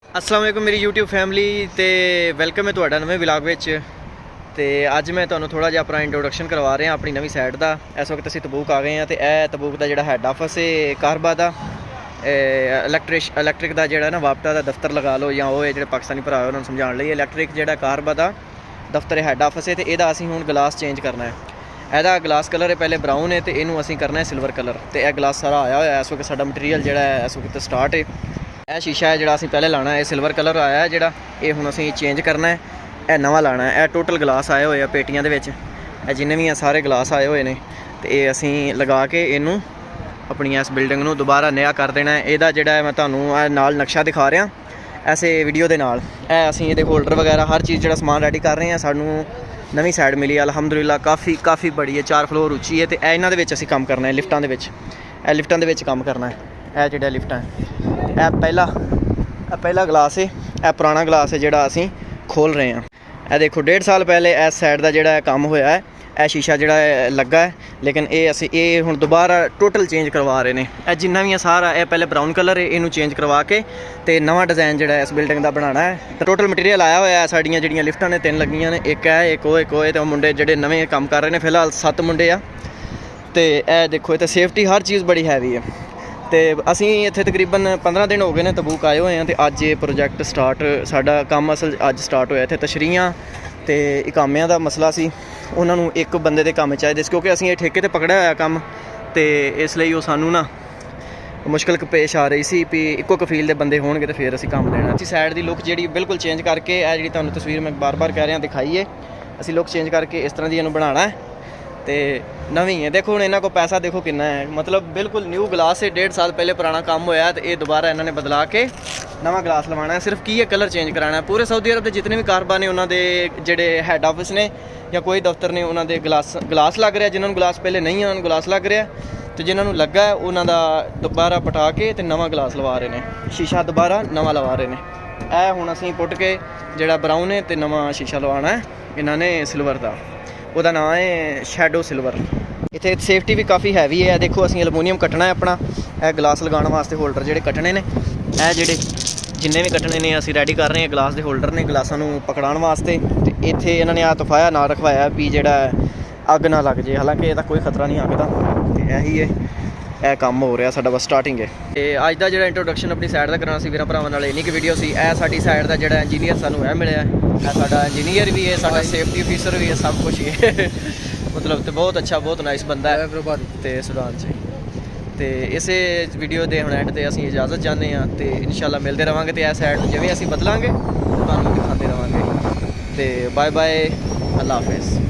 अस्सलाम वालेकुम मेरी यूट्यूब फैमिली तो वेलकम है तुहाडा नवे व्लॉग विच। ते अज मैं तुहानूं थोड़ा जिहा अपना इंट्रोडक्शन करवा रहा अपनी नवी साइड का। इस वक्त असीं तबूक आ गए हैं तो यह तबूक का जिहड़ा हैड ऑफिस है कहरबा का इलैक्ट्रिक का जिहड़ा ना वापटा का दफ्तर लगा लो या वो जिहड़े पाकिस्तानी भरा उन्होंने समझाने लई इलैक्ट्रिक जिहड़ा कहरबा का दफ्तर हैड ऑफिस है। तो यदा असीं हुण गिलास चेंज करना है। ਇਹਦਾ ग्लास कलर है पहले ब्राउन है तो इनू असीं करना है सिल्वर कलर। तो यह ग्लास सारा आया होया इस वक्त साडा मटीरियल जिहड़ा है इस वक्त स्टार्ट है। यह शीशा है जिहड़ा असीं पहले लाना है सिल्वर कलर आया है जिहड़ा ये हुण असीं चेंज करना है। यह नवा लाना है। यह टोटल ग्लास आए हुए पेटियां दे विच यह जिन्ने भी सारे ग्लास आए हुए ने तो ये असीं लगा के इनू अपनी इस बिल्डिंग नू दोबारा नया कर देना है। ਇਹਦਾ ਜਿਹੜਾ मैं तुहानूं नाल नक्शा दिखा रहा ऐसे वीडियो के नाल असीं ਇਹਦੇ होल्डर वगैरह हर चीज़ जिहड़ा समान रेडी कर रहे हैं। सानूं नवी साइड मिली अलहमदुलिल्लाह काफ़ी बड़ी है 4 फ्लोर उच्ची है। तो इन्हां दे विच असीं काम करना है लिफ्टां दे विच लिफ्टां दे विच काम करना है। यह जिहड़ा लिफ्ट है यह पहला ग्लास है यह पुराना ग्लास है जिहड़ा असीं खोल रहे हैं। यह देखो 1.5 साल पहले इस साइड का जिहड़ा काम होया है यह शीशा जिहड़ा लगा है लेकिन ये असीं ये हुण दोबारा टोटल चेंज करवा रहे हैं। यह जिन्ना भी सारा यह पहले ब्राउन कलर है इनू चेंज करवा के तो नवा डिज़ाइन जिहड़ा इस बिल्डिंग का बनाना है। तो टोटल मटीरियल आया हुआ है साड़ियाँ जिहड़ियां लिफ्टां ने 3 लगियां ने एक है एक होए तो मुंडे जिहड़े नवे काम कर रहे हैं फिलहाल 7 मुंडे आ। तो यह देखो तो सेफ्टी हर चीज़ बड़ी हैवी है। तो असीं इत्थे तकरीबन 15 दिन हो गए ने तबूक आए हुए हैं तो अज ये प्रोजैक्ट स्टार्ट साडा काम असल अज स्टार्ट होया। इत्थे तशरीहां तो इकामिਆਂ ਦਾ मसला सी उन्होंने एक बंदे के काम चाहिए क्योंकि असीं ये ठेके ते पकड़िया होया काम तो इसलिए वो सानू ना मुश्किल पेश आ रही सी भी इक्को कफील के बंदे होणगे तो फिर असीं काम लेना। असीं साइड की लुक जी बिल्कुल चेंज करके जी तुहानूं तस्वीर मैं बार बार कह रहा दिखाई है असीं लुक चेंज करके इस तरह की इन्हूं बनाना है। तो नवी है देखो हुण इन्हां को पैसा देखो कितना है मतलब बिल्कुल न्यू ग्लास है 1.5 साल पहले पुराना काम होया तो ये दोबारा इन्होंने बदला के नवा ग्लास लवाना है। सिर्फ की है कलर चेंज कराना है। पूरे सऊदी अरब के जितने भी कारबा ने उन्होंने जिहड़े हैड ऑफिस ने या कोई दफ्तर ने उन्होंने ग्लास लग रहा जिन्होंने ग्लास पहले नहीं है उन्होंने ग्लास लग रहा तो जिन्होंने लगा है उन्होंने दोबारा पटा के तो नवा ग्लास लवा रहे हैं शीशा दोबारा नवा लवा रहे हैं। यह हुण असीं पुट के जिहड़ा ब्राउन है तो नवा शीशा लवाना है इन्होंने सिल्वर का ਉਹਦਾ नाम है शैडो सिल्वर। इत्थे सेफ्टी भी काफ़ी हैवी है। देखो असीं एलमूनीयम कट्टना है अपना यह ग्लास लगाने वास्ते होल्डर जिहड़े कट्टने ने यह जिहड़े जिन्ने भी कट्टने ने असीं रेडी कर रहे हैं ग्लास के होल्डर ने ग्लासां नूं पकड़ाउण वास्ते। तो इत्थे इन्हां ने तोहफाया ना रखवाया भी जिहड़ा अग ना लग जाए हालांकि इसदा कोई खतरा नहीं अग दा। तो यही है यह काम हो रहा साडा बस स्टार्टिंग है। तो अज का जो इंट्रोडक्शन अपनी साइड का कराना सी वीरां भरावां नाल इन्नी की वीडियो सी। यह साडी साइड का जिहड़ा इंजीनियर सानूं यह मिलिया है साडा इंजीनियर भी है साडा सेफ्टी ऑफिसर भी है सब कुछ ही है मतलब तो बहुत अच्छा बहुत नाइस बंदा है तो सूडान से। तो इस वीडियो के हुण एंड ते असीं इजाजत चाहते हैं तो इंशाल्लाह मिलते रहांगे तो यह साइड जिवें असीं बदलांगे तुहानूं दिखाते रहांगे। तो बाय बाय अल्लाह हाफिज़।